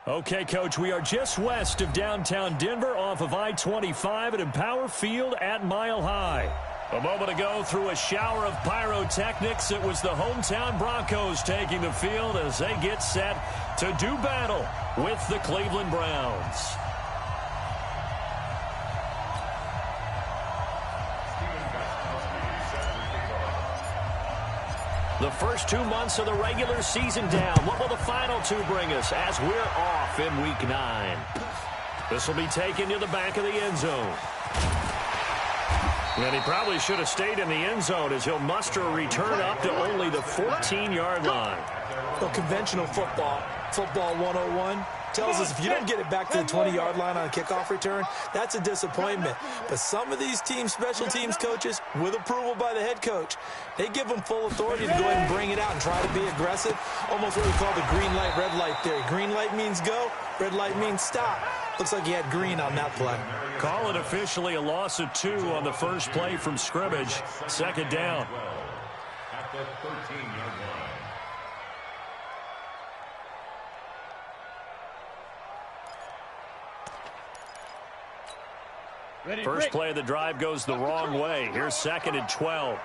Okay, Coach, we are just west of downtown Denver off of I-25 at Empower Field at Mile High. A moment ago, through a shower of pyrotechnics, it was the hometown Broncos taking the field as they get set to do battle with the Cleveland Browns. The first 2 months of the regular season down. What will the final two bring us as we're off in Week 9? This will be taken to the back of the end zone. And he probably should have stayed in the end zone as he'll muster a return up to only the 14-yard line. Well, conventional football 101, tells us if you don't get it back to the 20-yard line on a kickoff return, that's a disappointment. But some of these teams, special teams coaches, with approval by the head coach, they give them full authority to go ahead and bring it out and try to be aggressive. Almost what we call the green light, red light theory. Green light means go, red light means stop. Looks like he had green on that play. Call it officially a loss of 2 on the first play from scrimmage. Second down. At the 13-yard line. First play of the drive goes the wrong way. Here's 2nd and 12.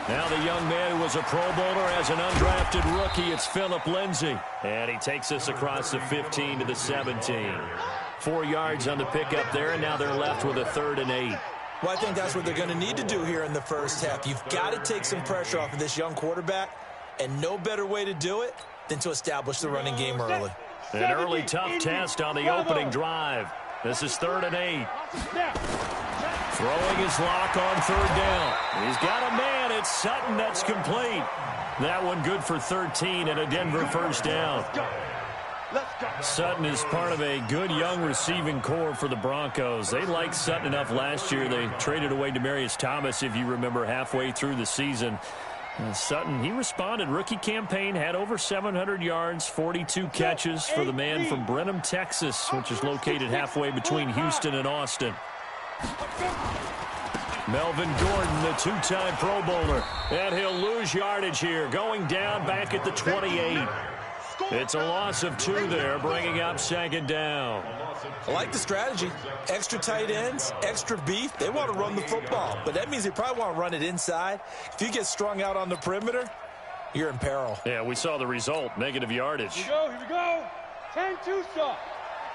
Now the young man who was a Pro Bowler as an undrafted rookie, it's Phillip Lindsay. And he takes us across the 15 to the 17. 4 yards on the pickup there, and now they're left with a 3rd and 8. Well, I think that's what they're going to need to do here in the first half. You've got to take some pressure off of this young quarterback, and no better way to do it than to establish the running game early. An early tough test on the opening drive. This is 3rd and 8. Throwing his lock on 3rd down. He's got a man. It's Sutton that's complete. That one good for 13 and a Denver first down. Sutton is part of a good young receiving core for the Broncos. They liked Sutton enough last year. They traded away Demaryius Thomas, if you remember, halfway through the season. And Sutton, he responded. Rookie campaign, had over 700 yards, 42 catches for the man from Brenham, Texas, which is located halfway between Houston and Austin. Melvin Gordon, the 2-time Pro Bowler. And he'll lose yardage here, going down back at the 28. It's a loss of 2 there, bringing up 2nd down. I like the strategy. Extra tight ends, extra beef. They want to run the football, but that means they probably want to run it inside. If you get strung out on the perimeter, you're in peril. Yeah, we saw the result, negative yardage. Here we go. 10-2 stop.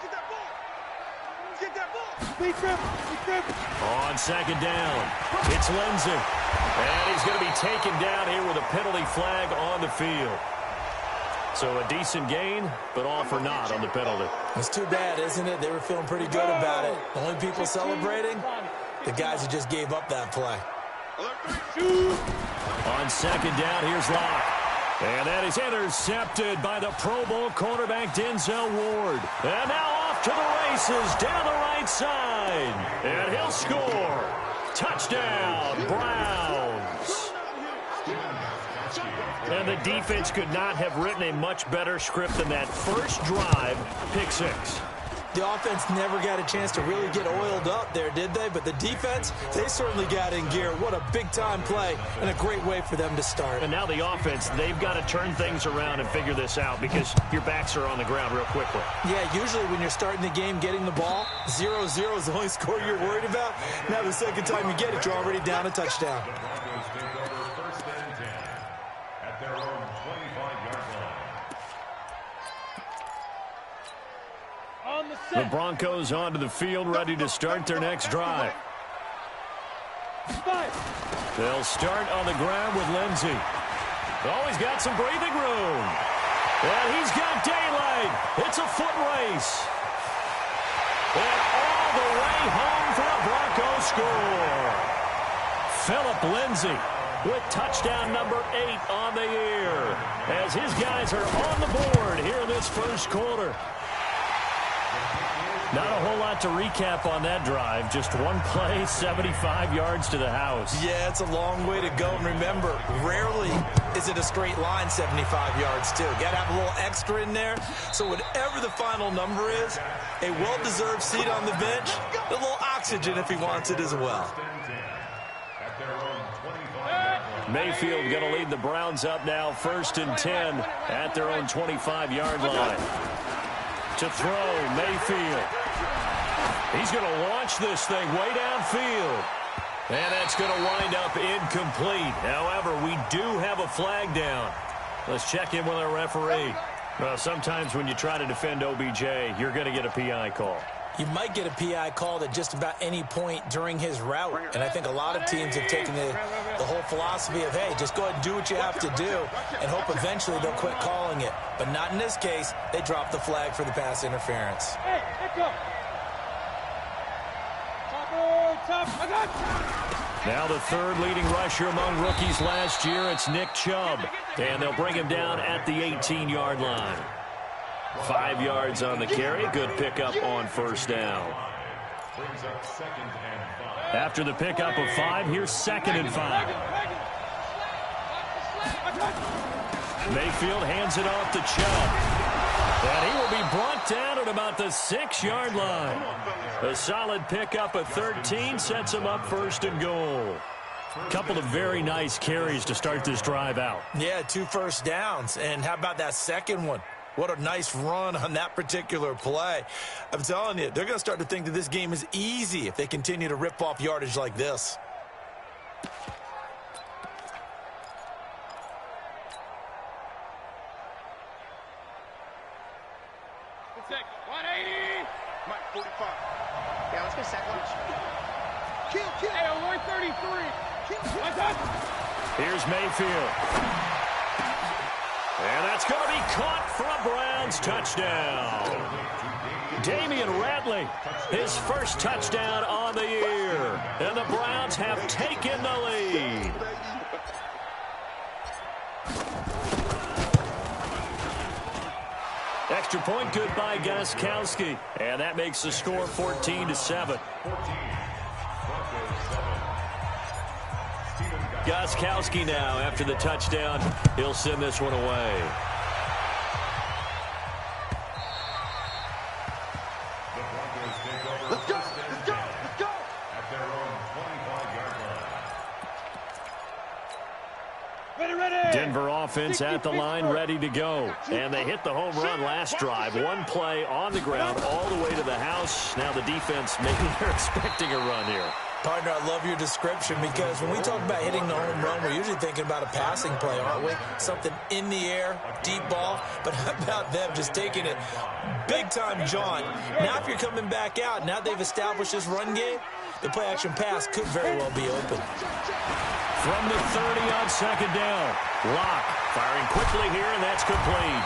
Get that ball. Get that ball. Speed grip. On 2nd down, it's Lindsay. And he's going to be taken down here with a penalty flag on the field. So a decent gain, but all for naught on the penalty. It's too bad, isn't it? They were feeling pretty good about it. The only people celebrating, the guys who just gave up that play. On 2nd down, here's Locke. And that is intercepted by the Pro Bowl quarterback Denzel Ward. And now off to the races down the right side. And he'll score. Touchdown, Browns. And the defense could not have written a much better script than that first drive, pick 6. The offense never got a chance to really get oiled up there, did they? But the defense, they certainly got in gear. What a big-time play and a great way for them to start. And now the offense, they've got to turn things around and figure this out because your backs are on the ground real quickly. Yeah, usually when you're starting the game getting the ball, 0-0 is the only score you're worried about. Now the second time you get it, you're already down a touchdown. The Broncos onto the field, ready to start their next drive. They'll start on the ground with Lindsay. Oh, he's got some breathing room. And he's got daylight. It's a foot race. And all the way home for a Broncos score. Phillip Lindsay with touchdown number 8 on the year. As his guys are on the board here in this first quarter. Not a whole lot to recap on that drive. Just one play, 75 yards to the house. Yeah, it's a long way to go. And remember, rarely is it a straight line 75 yards, too. Got to have a little extra in there. So whatever the final number is, a well-deserved seat on the bench, a little oxygen if he wants it as well. At their own 25-yard line. Mayfield going to lead the Browns up now 1st and 10 at their own 25-yard line. To throw, Mayfield. He's going to launch this thing way downfield. And that's going to wind up incomplete. However, we do have a flag down. Let's check in with our referee. Well, sometimes when you try to defend OBJ, you're going to get a PI call. You might get a PI called at just about any point during his route. And I think a lot of teams have taken the whole philosophy of, hey, just go ahead and do what you have to do and hope eventually they'll quit calling it. But not in this case. They dropped the flag for the pass interference. Hey, let's go. Now the third leading rusher among rookies last year, it's Nick Chubb. And they'll bring him down at the 18-yard line. 5 yards on the carry. Good pickup on 1st down. After the pickup of 5, here's 2nd and 5. Mayfield hands it off to Chubb. And he will be brought down at about the 6-yard line. A solid pickup of 13 sets him up 1st and goal. Couple of very nice carries to start this drive out. Yeah, 2 first downs. And how about that second one? What a nice run on that particular play. I'm telling you, they're going to start to think that this game is easy if they continue to rip off yardage like this. Protect. 180. Mike, 45. Yeah, let's get sack lunch. Kill. Hey, 133. Here's Mayfield. And that's going to be caught for a Browns touchdown. Damian Ratley, his first touchdown on the year. And the Browns have taken the lead. Extra point good by Gostkowski. And that makes the score 14-7. Gostkowski now, after the touchdown, he'll send this one away. Let's go. At their own 25-yard line. Ready. Denver offense at the line, ready to go. And they hit the home run last drive. One play on the ground all the way to the house. Now the defense, maybe they're expecting a run here. Partner, I love your description because when we talk about hitting the home run, we're usually thinking about a passing play, aren't we? Something in the air, deep ball. But how about them just taking it big-time jaunt? Now if you're coming back out, now they've established this run game, the play-action pass could very well be open. From the 30 on 2nd down. Locke firing quickly here, and that's complete.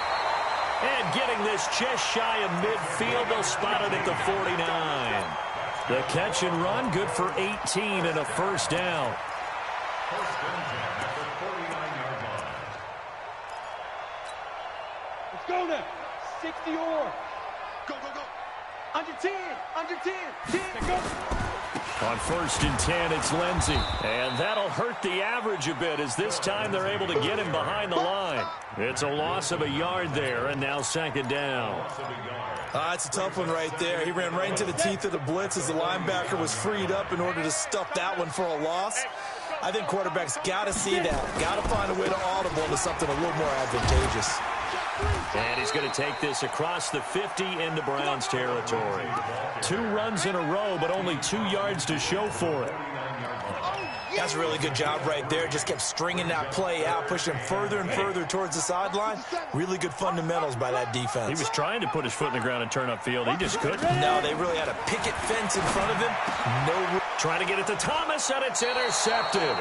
And getting this just shy of midfield, they'll spot it at the 49. The catch and run, good for 18 and a 1st down. Let's go now. 60 or. Go. Under 10. 10. Go. On 1st and 10, it's Lindsey. And that'll hurt the average a bit as this time they're able to get him behind the line. It's a loss of a yard there, and now 2nd down. It's a tough one right there. He ran right into the teeth of the blitz as the linebacker was freed up in order to stuff that one for a loss. I think quarterbacks got to see that. Got to find a way to audible to something a little more advantageous. And he's going to take this across the 50 into Browns territory. 2 runs in a row, but only 2 yards to show for it. That's a really good job right there. Just kept stringing that play out, pushing further and further towards the sideline. Really good fundamentals by that defense. He was trying to put his foot in the ground and turn upfield. He just couldn't. No, they really had a picket fence in front of him. No. Trying to get it to Thomas, and it's intercepted.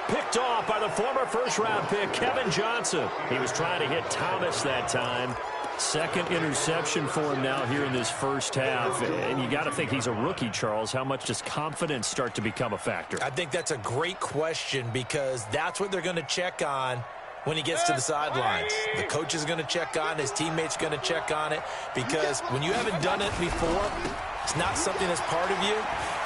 Picked off by the former first-round pick, Kevin Johnson. He was trying to hit Thomas that time. 2nd interception for him now here in this first half. And you got to think he's a rookie, Charles. How much does confidence start to become a factor? I think that's a great question because that's what they're going to check on when he gets to the sidelines. The coach is going to check on, his teammates going to check on it, because when you haven't done it before, it's not something that's part of you.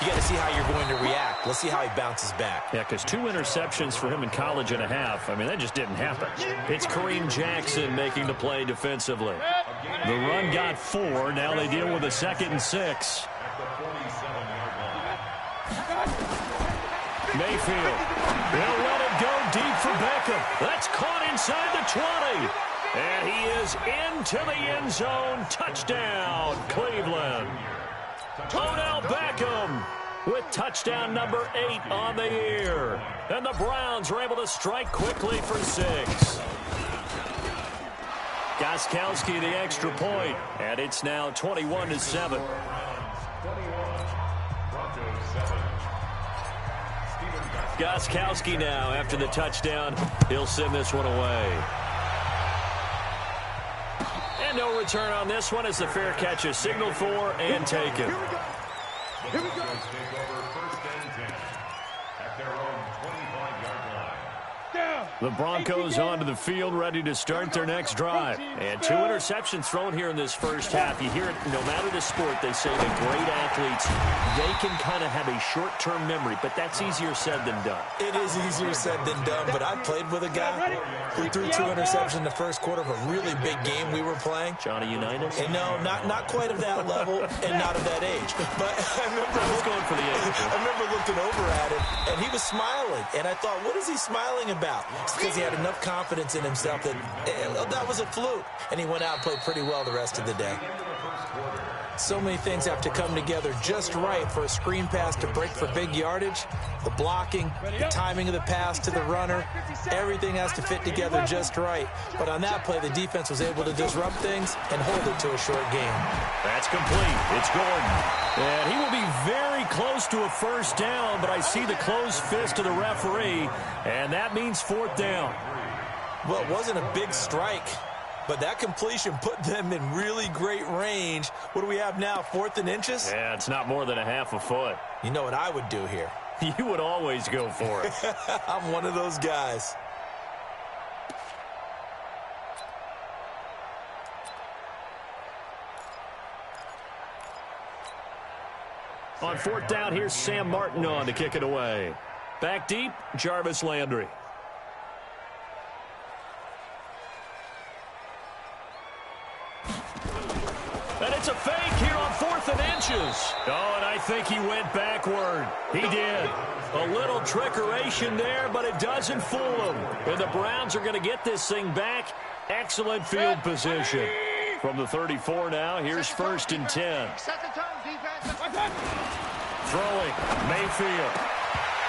You got to see how you're going to react. Let's see how he bounces back. Yeah, because 2 interceptions for him in college and a half. I mean, that just didn't happen. It's Kareem Jackson making the play defensively. The run got 4. Now they deal with a 2nd and 6. Mayfield. They'll let it go for Beckham. That's caught inside the 20. And he is into the end zone. Touchdown, Cleveland. Odell Beckham with touchdown number 8 on the year. And the Browns are able to strike quickly for 6. Gostkowski the extra point, and it's now 21-7. Gostkowski now after the touchdown. He'll send this one away. And no return on this one as the fair catch is signaled for and taken. Here we go. Take over first and 10 at their own 25-yard line. The Broncos onto the field, ready to start their next drive. And 2 interceptions thrown here in this first half. You hear it, no matter the sport, they say that great athletes, they can kind of have a short-term memory, but that's easier said than done. It is easier said than done, but I played with a guy who threw 2 interceptions in the first quarter of a really big game we were playing. Johnny Unitas? And no, not quite of that level and not of that age. But I remember going for the age. I remember looking over at him, and he was smiling. And I thought, what is he smiling about? It's because he had enough confidence in himself that that was a fluke. And he went out and played pretty well the rest of the day. So many things have to come together just right for a screen pass to break for big yardage. The blocking, the timing of the pass to the runner, everything has to fit together just right. But on that play, the defense was able to disrupt things and hold it to a short game. That's complete. It's Gordon. And he will be very close to a first down, but I see the closed fist of the referee, and that means 4th down. Well, it wasn't a big strike, but that completion put them in really great range. What do we have now, 4th and inches? Yeah, it's not more than a half a foot. You know what I would do here? You would always go for it. I'm one of those guys. On 4th down, here's Sam Martin on to kick it away. Back deep, Jarvis Landry. And it's a fake here on 4th and inches. Oh, and I think he went backward. He did. A little trickeration there, but it doesn't fool him. And the Browns are going to get this thing back. Excellent field position. From the 34 now, here's 1st and 10. Throwing, Mayfield.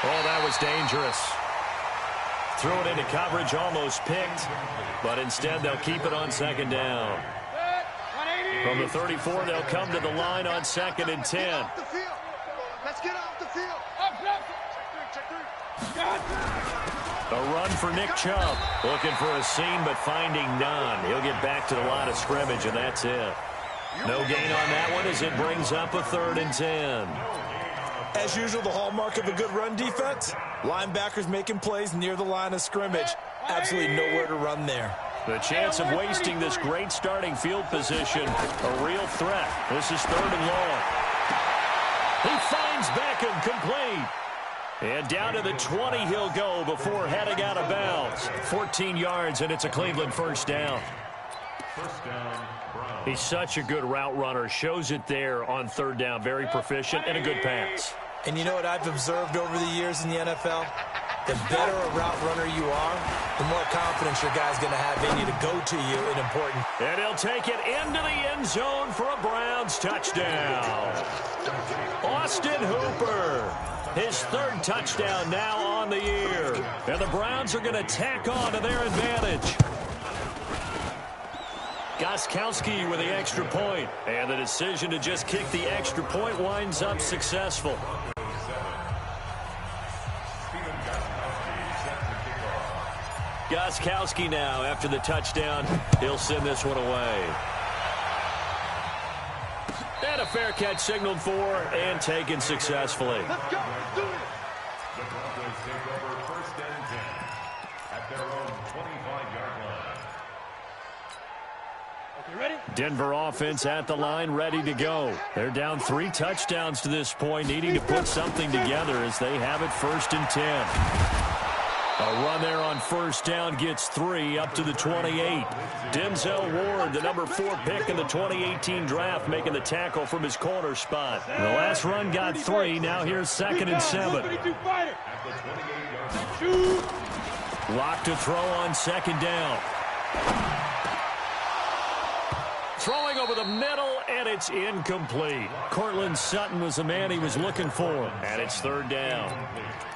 Oh, that was dangerous. Threw it into coverage, almost picked. But instead, they'll keep it on 2nd down. From the 34, they'll come to the line on 2nd and 10. Let's get off the field. A run for Nick Chubb. Looking for a seam, but finding none. He'll get back to the line of scrimmage, and that's it. No gain on that one as it brings up a 3rd and 10. As usual, the hallmark of a good run defense, linebackers making plays near the line of scrimmage. Absolutely nowhere to run there. The chance of wasting this great starting field position, a real threat. This is 3rd and long. He finds Beckham complete. And down to the 20 he'll go before heading out of bounds. 14 yards, and it's a Cleveland first down. First down, Browns. He's such a good route runner. Shows it there on 3rd down. Very proficient and a good pass. And you know what I've observed over the years in the NFL? The better a route runner you are, the more confidence your guy's going to have in you to go to you in important. And he'll take it into the end zone for a Browns touchdown. Austin Hooper, his 3rd touchdown now on the year. And the Browns are going to tack on to their advantage. Gostkowski with the extra point. And the decision to just kick the extra point winds up successful. Gostkowski now after the touchdown. He'll send this one away. And a fair catch signaled for and taken successfully. Let's go. Do it. The Broncos take over 1st and 10 at their own 25-yard line. Okay, ready? Denver offense at the line, ready to go. They're down 3 touchdowns to this point, needing to put something together as they have it 1st and 10. A run there on 1st down gets 3 up to the 28. Denzel Ward, the number 4 pick in the 2018 draft, making the tackle from his corner spot. The last run got 3. Now here's 2nd and 7. Lock to throw on second down. Throwing over the middle, and it's incomplete. Courtland Sutton was the man he was looking for, and it's third down.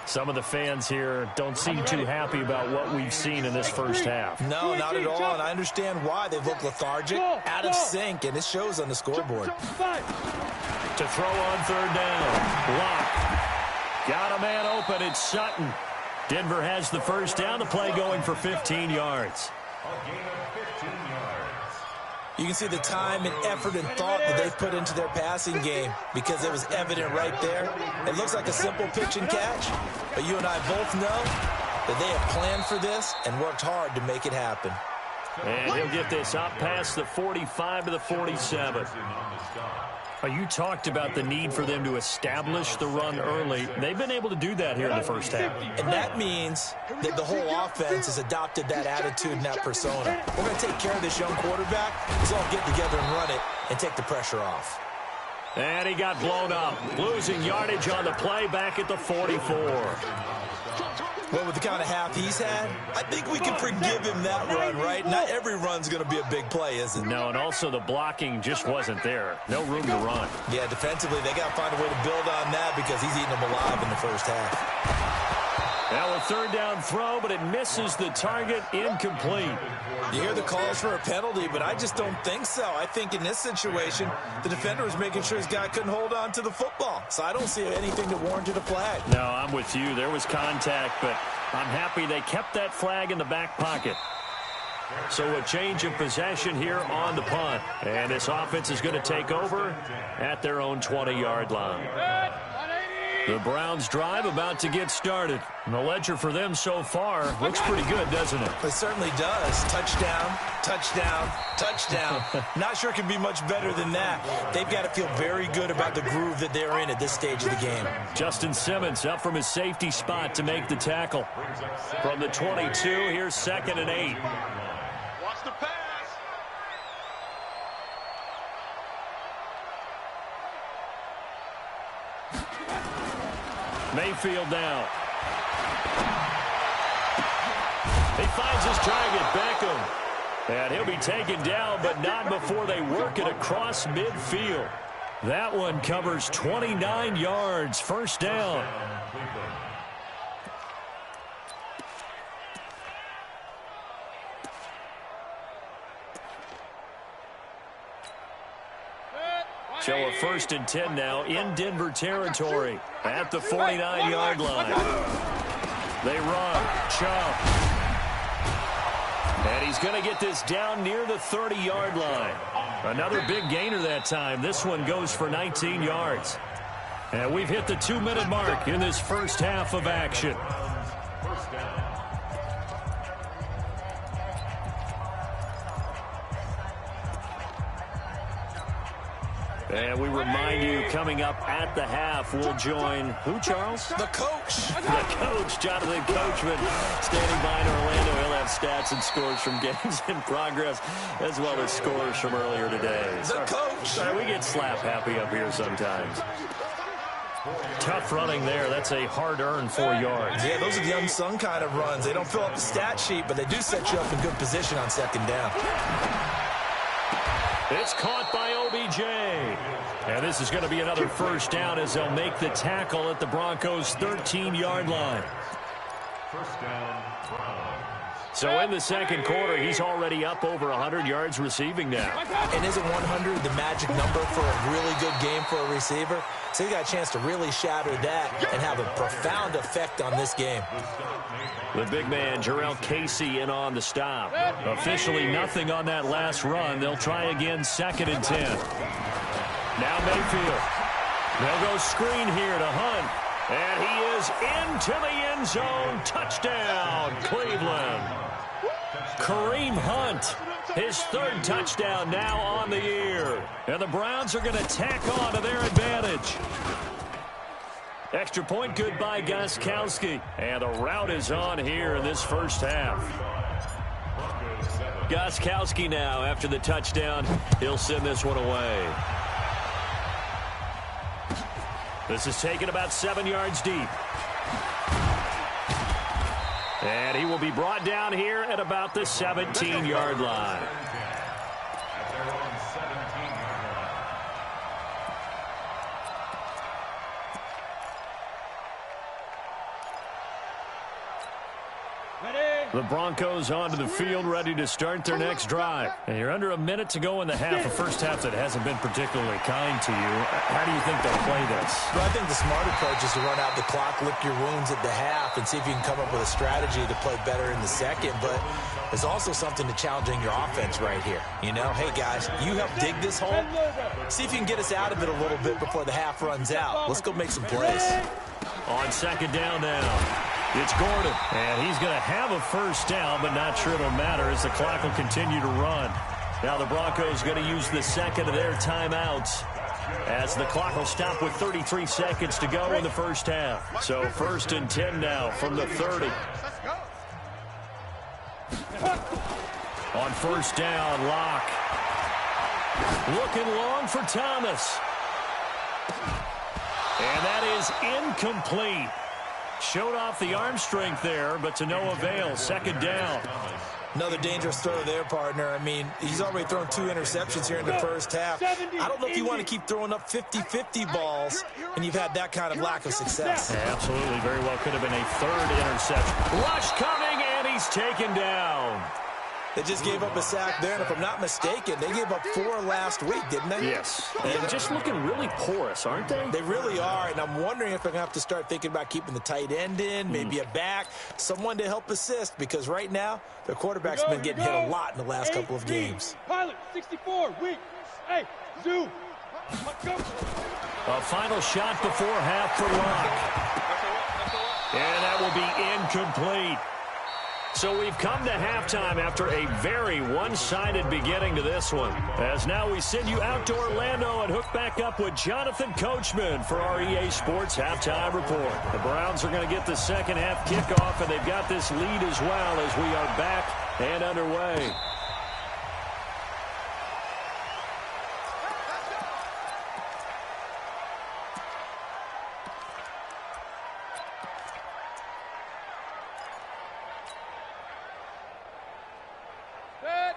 Some of the fans here don't seem too happy about what we've seen in this first half. No, not at all, and I understand why. They've looked lethargic, out of sync, and it shows on the scoreboard. To throw on third down. Lock. Got a man open. It's Sutton. Denver has the first down. The play going for 15 yards. A gain of 15 yards. You can see the time and effort and thought that they've put into their passing game because it was evident right there. It looks like a simple pitch and catch, but you and I both know that they have planned for this and worked hard to make it happen. And he'll get this up past the 45 to the 47. You talked about the need for them to establish the run early. They've been able to do that here in the first half. And that means that the whole offense has adopted that attitude and that persona. We're going to take care of this young quarterback. Let's all get together and run it and take the pressure off. And he got blown up. Losing yardage on the play back at the 44. Well, with the kind of half he's had, I think we can forgive him that run, right? Not every run's going to be a big play, is it? No, and also the blocking just wasn't there. No room to run. Yeah, defensively, they got to find a way to build on that because he's eating them alive in the first half. Now a third down throw, but it misses the target, incomplete. You hear the calls for a penalty, but I just don't think so. I think in this situation, the defender was making sure his guy couldn't hold on to the football. So I don't see anything that warranted a flag. No, I'm with you. There was contact, but I'm happy they kept that flag in the back pocket. So a change of possession here on the punt. And this offense is going to take over at their own 20-yard line. The Browns drive about to get started. And the ledger for them so far looks pretty good, doesn't it? It certainly does. Touchdown, touchdown, touchdown. Not sure it can be much better than that. They've got to feel very good about the groove that they're in at this stage of the game. Justin Simmons up from his safety spot to make the tackle. From the 22, here's 2nd and 8. Watch the pass. Mayfield now. He finds his target, Beckham. And he'll be taken down, but not before they work it across midfield. That one covers 29 yards, first down. So a 1st and 10 now in Denver territory at the 49-yard line. They run. Chubb. And he's going to get this down near the 30-yard line. Another big gainer that time. This one goes for 19 yards. And we've hit the 2-minute mark in this first half of action. And we remind you, coming up at the half, we'll join who, Charles? The coach. The coach, Jonathan Coachman, standing by in Orlando. He'll have stats and scores from games in progress, as well as scores from earlier today. The coach. Sorry, we get slap happy up here sometimes. Tough running there. That's a hard-earned 4 yards. Yeah, those are the unsung kind of runs. They don't fill up the stat sheet, but they do set you up in good position on 2nd down. It's caught by OBJ. And this is going to be another first down as they'll make the tackle at the Broncos' 13-yard line. First down, Browns. So in the second quarter, he's already up over 100 yards receiving now. And isn't 100 the magic number for a really good game for a receiver? So he got a chance to really shatter that and have a profound effect on this game. The big man, Jarrell Casey, in on the stop. Officially nothing on that last run. They'll try again, 2nd and 10. Now Mayfield. They'll go screen here to Hunt. And he is into the end zone. Touchdown, Cleveland. Kareem Hunt, his 3rd touchdown now on the year. And the Browns are going to tack on to their advantage. Extra point good by Gostkowski. And the route is on here in this first half. Gostkowski now after the touchdown. He'll send this one away. This is taken about 7 yards deep. And he will be brought down here at about the 17-yard line. At their own 17-yard line. The Broncos onto the field, ready to start their next drive. And you're under a minute to go in the half, a first half that hasn't been particularly kind to you. How do you think they'll play this? Well, I think the smart approach is to run out the clock, lick your wounds at the half, and see if you can come up with a strategy to play better in the second. But there's also something to challenging your offense right here. You know, hey, guys, you help dig this hole. See if you can get us out of it a little bit before the half runs out. Let's go make some plays. On second down now. It's Gordon, and he's going to have a first down, but not sure it'll matter as the clock will continue to run. Now the Broncos going to use the second of their timeouts as the clock will stop with 33 seconds to go in the first half. So 1st and 10 now from the 30. On first down, Locke. Looking long for Thomas. And that is incomplete. Showed off the arm strength there, but to no avail. Second down. Another dangerous throw there, partner. I mean, he's already thrown 2 interceptions here in the first half. I don't know if you want to keep throwing up 50-50 balls, and you've had that kind of lack of success. Yeah, absolutely. Very well could have been a 3rd interception. Rush coming, and he's taken down. They just gave up a sack there, and if I'm not mistaken, they gave up 4 last week, didn't they? Yes. And just looking really porous, aren't they? They really are, and I'm wondering if they're going to have to start thinking about keeping the tight end in, maybe a back, someone to help assist, because right now, their quarterback's been getting hit a lot in the last couple of games. Pilot, 64, weak. Hey, Zoo. A final shot before half for Locke. And that will be incomplete. So we've come to halftime after a very one-sided beginning to this one. As now we send you out to Orlando and hook back up with Jonathan Coachman for our EA Sports Halftime Report. The Browns are going to get the second half kickoff, and they've got this lead as well as we are back and underway.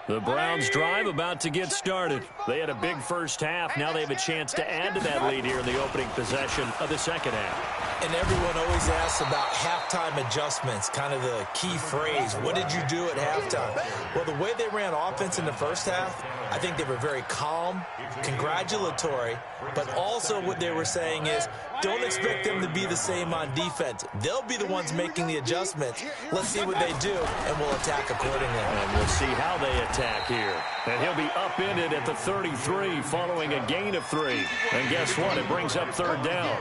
The Browns drive about to get started. They had a big first half. Now they have a chance to add to that lead here in the opening possession of the second half. And everyone always asks about halftime adjustments, kind of the key phrase. What did you do at halftime? Well, the way they ran offense in the first half, I think they were very calm, congratulatory, but also what they were saying is, don't expect them to be the same on defense. They'll be the ones making the adjustments. Let's see what they do, and we'll attack accordingly. And we'll see how they attack here. And he'll be upended at the 33 following a gain of 3. And guess what? It brings up 3rd down.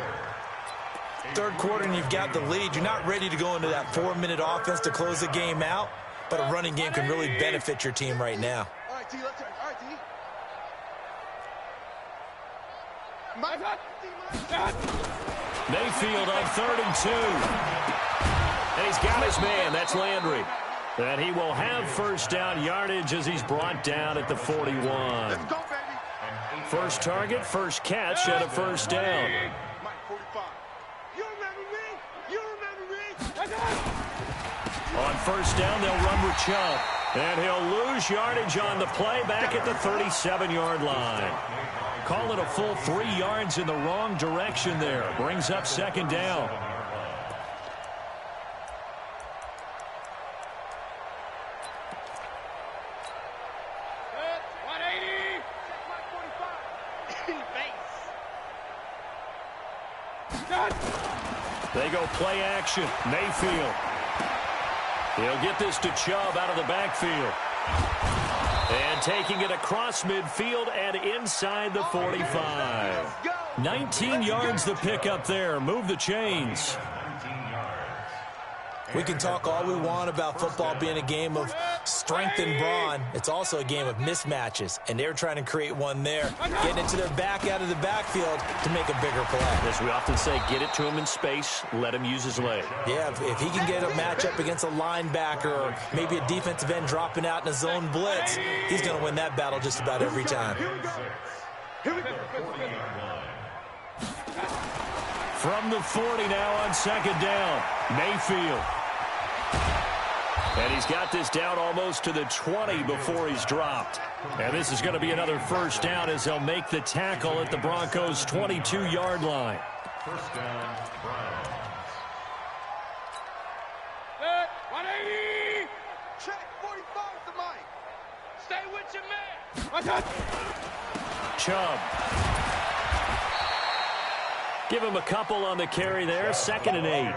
Third quarter, and you've got the lead. You're not ready to go into that 4-minute offense to close the game out, but a running game can really benefit your team right now. All right, T, let's turn. All right, T. Mayfield on 3rd and 2. And he's got his man. That's Landry. And he will have first down yardage as he's brought down at the 41. Let's go, baby. First target, first catch, and a first down. Mike, 45. You remember me? You remember me? On first down, they'll run with Chubb. And he'll lose yardage on the play back at the 37-yard line. Call it a full 3 yards in the wrong direction there. Brings up second down. They go play action. Mayfield. He'll get this to Chubb out of the backfield. And taking it across midfield and inside the 45. 19 yards the pick up there. Move the chains. We can talk all we want about football being a game of strength and brawn. It's also a game of mismatches, and they're trying to create one there, getting it to their back out of the backfield to make a bigger play. As we often say, get it to him in space, let him use his leg. Yeah, if he can get a matchup against a linebacker or maybe a defensive end dropping out in a zone blitz, he's going to win that battle just about every time. From the 40 now on second down, Mayfield. And he's got this down almost to the 20 before he's dropped. And this is going to be another first down as they'll make the tackle at the Broncos' 22-yard line. First down, Browns. Set, 180. Check, 45 to Mike. Stay with your man. Watch out. Chubb. Give him a couple on the carry there. 2nd and 8.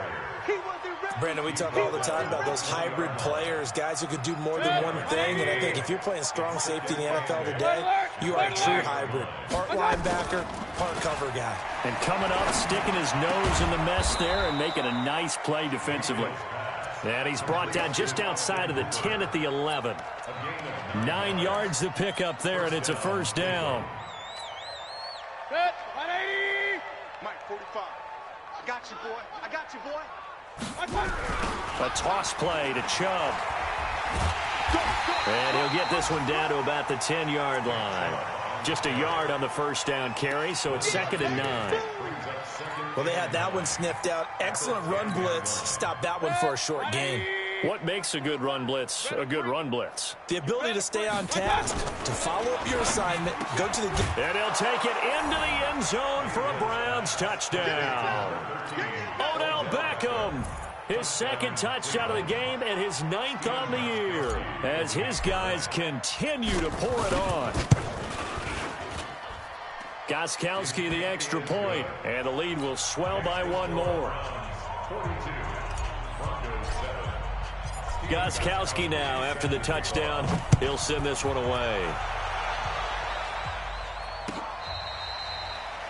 Brandon, we talk all the time about those hybrid players, guys who could do more than one thing. And I think if you're playing strong safety in the NFL today, you are a true hybrid. Part linebacker, part cover guy. And coming up, sticking his nose in the mess there and making a nice play defensively. And he's brought down just outside of the 10 at the 11. 9 yards to pick up there, and it's a first down. Set, 180. Mike, 45. I got you, boy. I got you, boy. A toss play to Chubb. And he'll get this one down to about the 10-yard line. Just a yard on the first down carry, so it's 2nd and 9. Well, they had that one sniffed out. Excellent run blitz. Stopped that one for a short gain. What makes a good run blitz a good run blitz? The ability to stay on task, to follow up your assignment, go to the... And he'll take it into the end zone for a Browns touchdown. Odell Beckham, his 2nd touchdown of the game and his 9th on the year as his guys continue to pour it on. Gostkowski the extra point, and the lead will swell by one more. Gostkowski now, after the touchdown, he'll send this one away.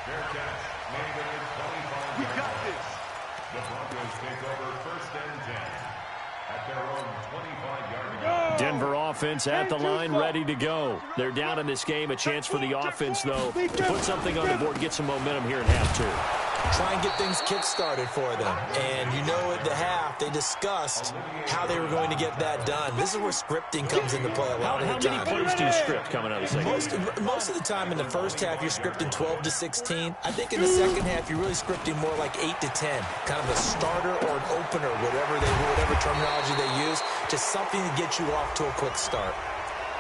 Fair catch. Made it at 25 We got this. The Broncos take over 1st and 10 at their own 25-yard line. Denver offense at the line, ready to go. They're down in this game. A chance for the offense, though, to put something on the board, get some momentum here in half 2. Try and get things kick-started for them. And you know at the half, they discussed how they were going to get that done. This is where scripting comes into play a lot of the time. How many plays do you script coming out of the second? Most of the time in the first half, you're scripting 12 to 16. I think in the second half, you're really scripting more like 8 to 10. Kind of a starter or an opener, whatever terminology they use. Just something to get you off to a quick start.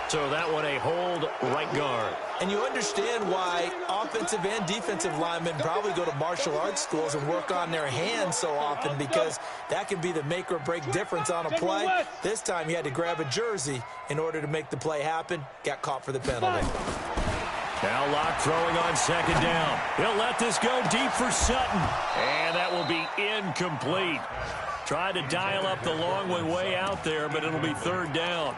So that one a hold right guard. And you understand why offensive and defensive linemen probably go to martial arts schools and work on their hands so often, because that can be the make or break difference on a play. This time he had to grab a jersey in order to make the play happen. Got caught for the penalty. Now Locke throwing on 2nd down. He'll let this go deep for Sutton. And that will be incomplete. Tried to dial up the long one way out there, but it'll be 3rd down.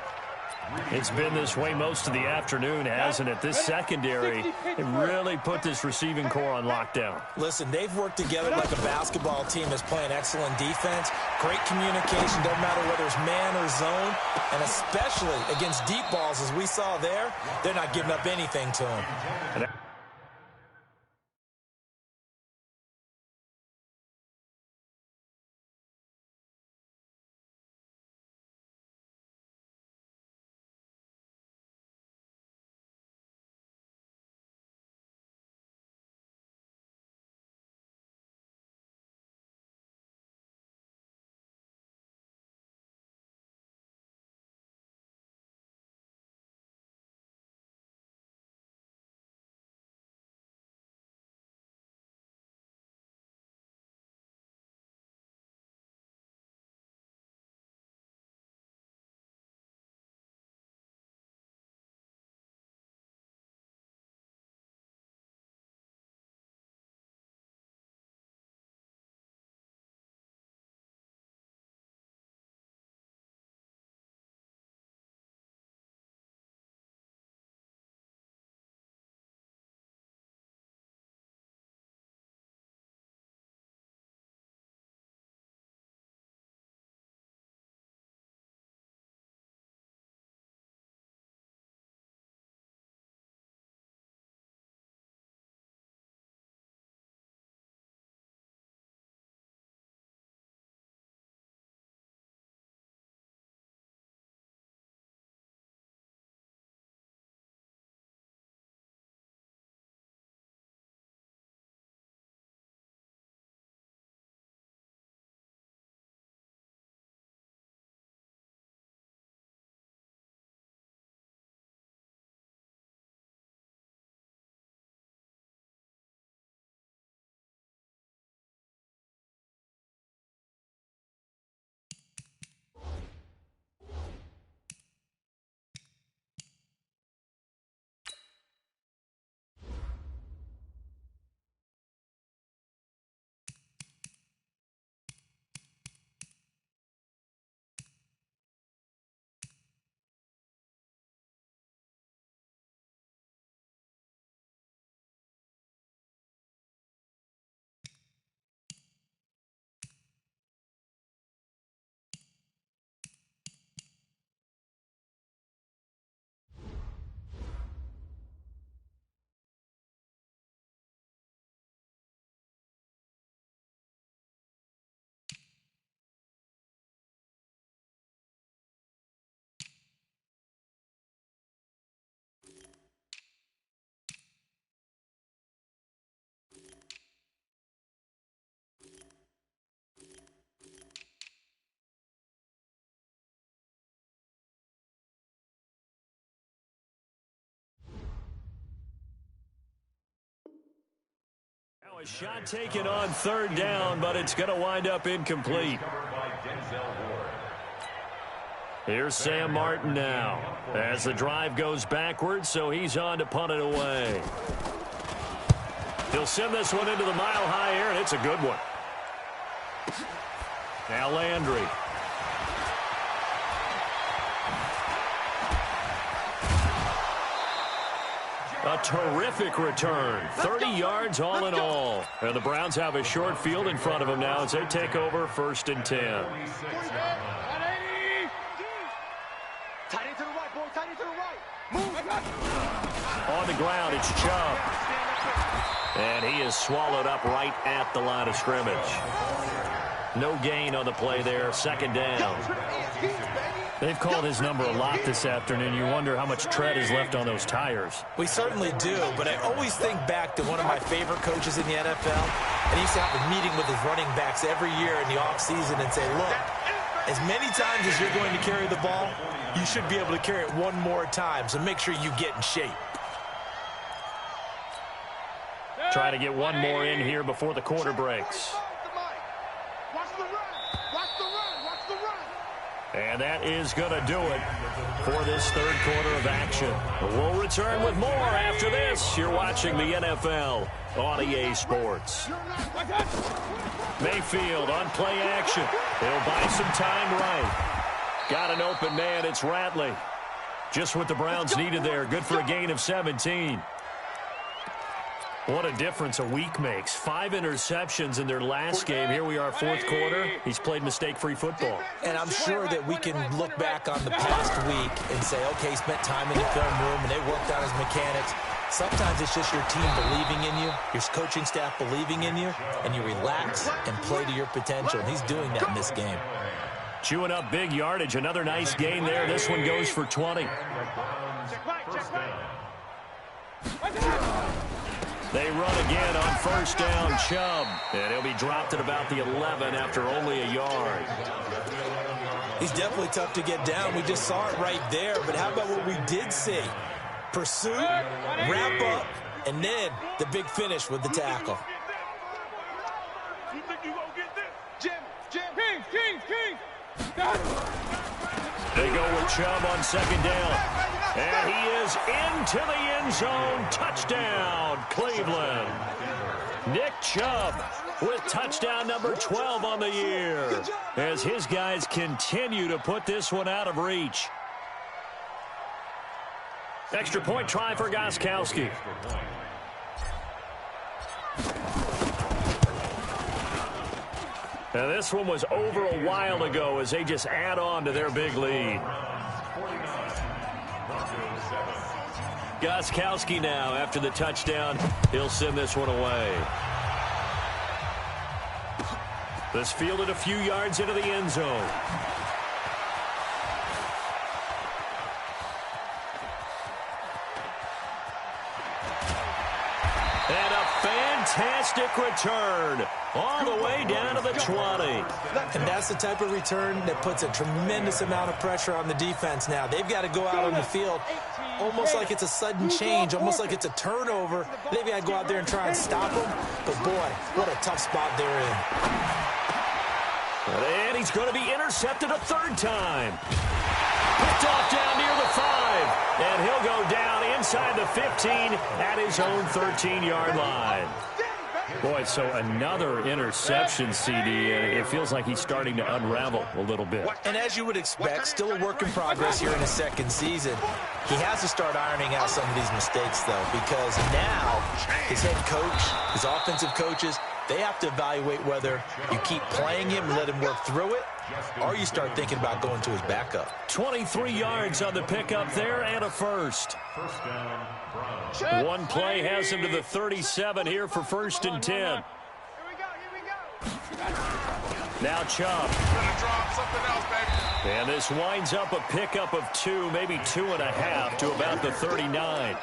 It's been this way most of the afternoon, hasn't it? This secondary, it really put this receiving core on lockdown. Listen, they've worked together like a basketball team that's playing excellent defense. Great communication, doesn't matter whether it's man or zone. And especially against deep balls, as we saw there, they're not giving up anything to them. A shot taken on third down, but it's going to wind up incomplete. Here's Sam Martin now as the drive goes backwards, so he's on to punt it away. He'll send this one into the mile-high air, and it's a good one. Now Landry. A terrific return. 30 yards all in all. And the Browns have a short field in front of them now as they take over 1st and 10. On the ground, it's Chubb. And he is swallowed up right at the line of scrimmage. No gain on the play there. 2nd down. They've called his number a lot this afternoon. You wonder how much tread is left on those tires. We certainly do, but I always think back to one of my favorite coaches in the NFL, and he used to have a meeting with his running backs every year in the offseason and say, look, as many times as you're going to carry the ball, you should be able to carry it one more time, so make sure you get in shape. Trying to get one more in here before the quarter breaks. And that is going to do it for this 3rd quarter of action. We'll return with more after this. You're watching the NFL on EA Sports. Mayfield on play action. He'll buy some time right. Got an open man. It's Ratley. Just what the Browns needed there. Good for a gain of 17. What a difference a week makes. 5 interceptions in their last game. Here we are, 4th quarter. He's played mistake-free football. And I'm sure that we can look back on the past week and say, okay, he spent time in the film room and they worked on his mechanics. Sometimes it's just your team believing in you, your coaching staff believing in you, and you relax and play to your potential. And he's doing that in this game. Chewing up big yardage. Another nice gain there. This one goes for 20. They run again on 1st down, Chubb. And he'll be dropped at about the 11 after only a yard. He's definitely tough to get down. We just saw it right there. But how about what we did see? Pursuit, wrap up, and then the big finish with the tackle. They go with Chubb on 2nd down. And he is into the end zone. Touchdown, Cleveland. Nick Chubb with touchdown number 12 on the year as his guys continue to put this one out of reach. Extra point try for Gostkowski. Now this one was over a while ago as they just add on to their big lead. Gostkowski now after the touchdown. He'll send this one away. This fielded a few yards into the end zone. And a fantastic return all the way down to the 20. And that's the type of return that puts a tremendous amount of pressure on the defense now. They've got to go out on the field almost like it's a sudden change, almost like it's a turnover. They've got to go out there and try and stop them. But, boy, what a tough spot they're in. And he's going to be intercepted a 3rd time. Picked off down near the 5. And he'll go down inside the 15 at his own 13-yard line. Boy, so another interception, CD, and it feels like he's starting to unravel a little bit. And as you would expect, still a work in progress here in his 2nd season. He has to start ironing out some of these mistakes, though, because now his head coach, his offensive coaches, they have to evaluate whether you keep playing him and let him work through it, or you start thinking about going to his backup. 23 yards on the pickup there and a first. One play has him to the 37 here for 1st and 10. Now Chubb. And this winds up a pickup of 2, maybe 2.5 to about the 39.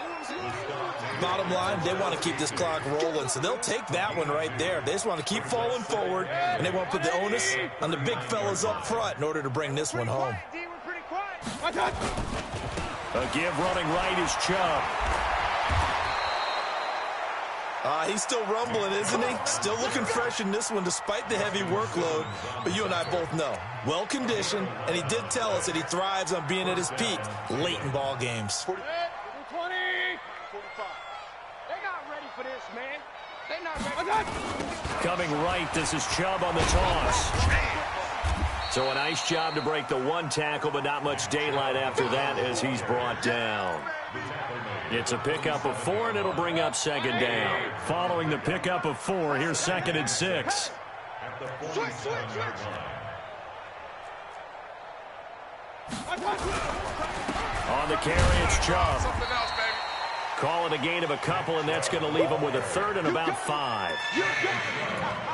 Bottom line, they want to keep this clock rolling, so they'll take that one right there. They just want to keep falling forward, and they want to put the onus on the big fellas up front in order to bring this one home. A give running right is Chubb. He's still rumbling, isn't he? Still looking fresh in this one despite the heavy workload. But you and I both know, well-conditioned, and he did tell us that he thrives on being at his peak late in ball games. 20, 45. They're not ready for this, man. They're not ready. Coming right, this is Chubb on the toss. So a nice job to break the one tackle, but not much daylight after that as he's brought down. It's a pickup of 4, and it'll bring up second down. Following the pickup of 4, here's 2nd and 6. Switch. On the carry, it's Chubb. Something else, baby. Call it a gain of a couple, and that's going to leave him with a 3rd and about 5.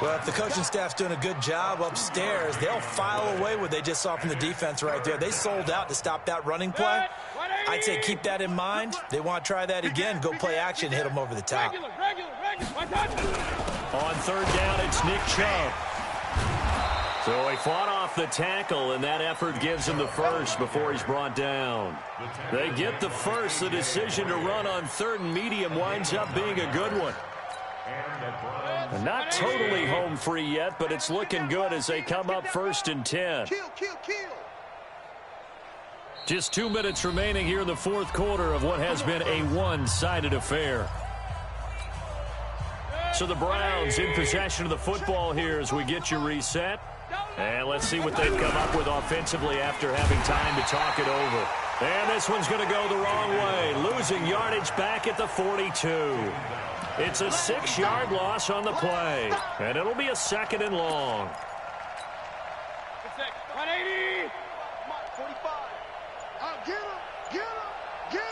Well, if the coaching staff's doing a good job upstairs, they'll file away what they just saw from the defense right there. They sold out to stop that running play. I'd say keep that in mind. They want to try that again. Go play action, hit them over the top. Regular. On 3rd down, it's Nick Chubb. So he fought off the tackle, and that effort gives him the 1st before he's brought down. They get the 1st. The decision to run on 3rd and medium winds up being a good one. And not totally home free yet, but it's looking good as they come up 1st and 10. Kill. Just 2 minutes remaining here in the 4th quarter of what has been a one-sided affair. So the Browns in possession of the football here as we get you reset. And let's see what they've come up with offensively after having time to talk it over. And this one's going to go the wrong way, losing yardage back at the 42. It's a 6-yard loss on the play, and it'll be a 2nd and long. 180. 45. Get him.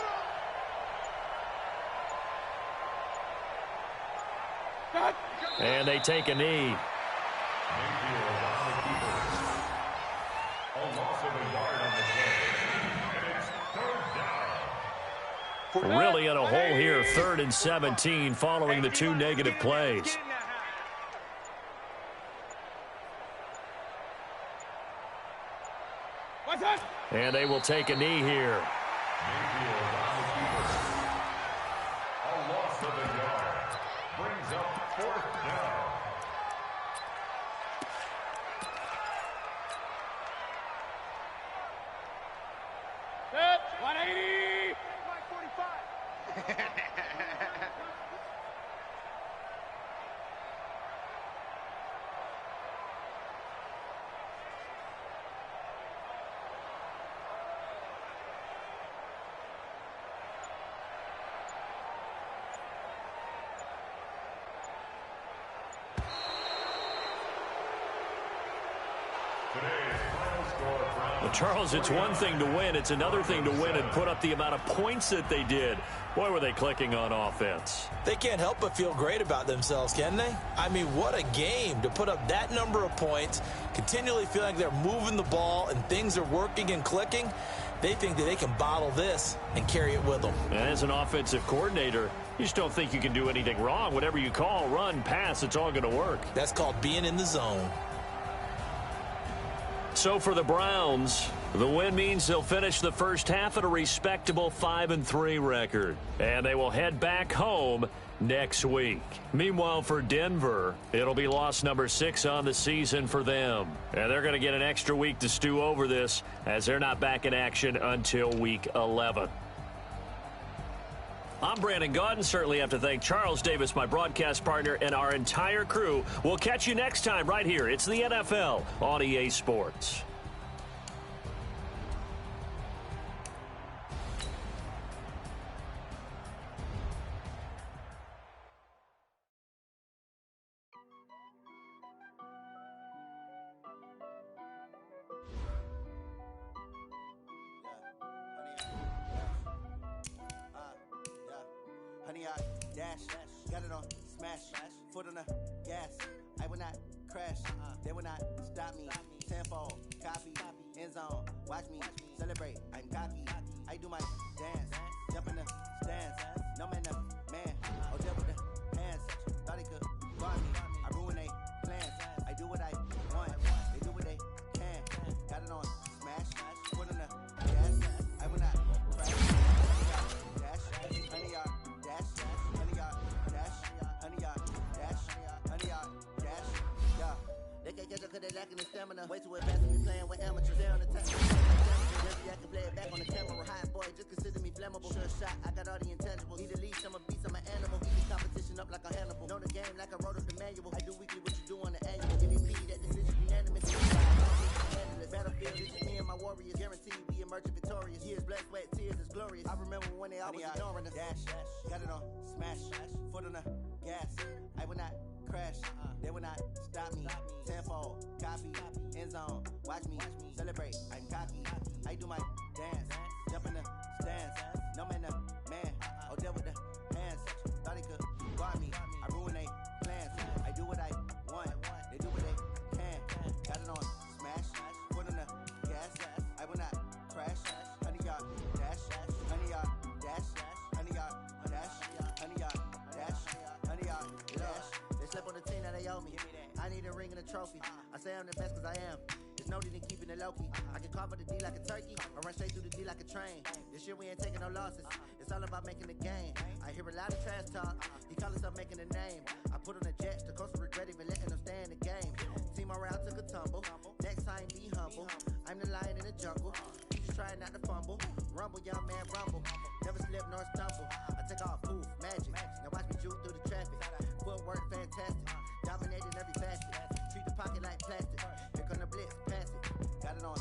And they take a knee. Really in a hole here, 3rd and 17 following the 2 negative plays. And they will take a knee here. A loss of a yard. Brings up 4th down. Set. 180. 45. Well, Charles, it's one thing to win. It's another thing to win and put up the amount of points that they did. Boy, were they clicking on offense. They can't help but feel great about themselves, can they? I mean, what a game to put up that number of points, continually feel like they're moving the ball and things are working and clicking. They think that they can bottle this and carry it with them. And as an offensive coordinator, you just don't think you can do anything wrong. Whatever you call, run, pass, it's all going to work. That's called being in the zone. So for the Browns, the win means they'll finish the first half at a respectable 5-3 record. And they will head back home next week. Meanwhile, for Denver, it'll be loss number 6 on the season for them. And they're going to get an extra week to stew over this as they're not back in action until week 11. I'm Brandon Gaudin. Certainly have to thank Charles Davis, my broadcast partner, and our entire crew. We'll catch you next time right here. It's the NFL on EA Sports. Dash, got it on, smash, foot on the gas. I will not crash, they will not stop me. Tenfold, copy, end zone, watch me celebrate. I'm cocky, I do my dance, jump in the stands. No man, man, oh there with the hands. Thought he could guard me, I ruin they plans. I do what I want, they do what they can. Got it on, smash, foot on the gas. I will not crash, dash, 100 yard dash, 100 yard dash, 100 flammable. Sure shot, I got all the intangibles. Need a leash, I'm a beast, I'm an animal. Heat the competition up like a Hannibal. Know the game like I wrote up the manual. I do weekly what you do on the annual. MVP, that decision unanimous. Battlefield, it's just me and my warriors. Guaranteed we emerge victorious. Years, blood, sweat, tears, it's glorious. I remember when they always ignoring us. Dash, got it on, smash, foot on the gas. I will not crash, they will not stop me. Tenfold, copy, end zone, watch me celebrate. I'm cocky, I do my dance, jump in the stands. No man, man, oh there with the hands. Thought he could guard me, I ruin they plans. I do what I want, they do what they can. Got it on, smash, foot on the gas. I will not crash, 100 yard dash, 100 yard dash, 100 yard dash, 100 yard dash, 100 yard dash. They slept on the team that they owe me. I need a ring and a trophy. I say I'm the best cause I am. It's noted in keeping it low-key. I can carve up the D like a turkey or run straight through the D like a train. This year we ain't taking no losses. It's all about making the game. I hear a lot of trash talk. He call himself making a name. I put on the Jets. The coach will regret even letting them stay in the game. Team morale took a tumble. Next time be humble. I'm the lion in the jungle. You just trying not to fumble. Rumble, young man, rumble. Never slip nor stumble. I take off, poof, magic. Now watch me juke through the traffic. Footwork fantastic. Dominating every facet. Treat the pocket like plastic. Here come the blitz, pass it. Got it on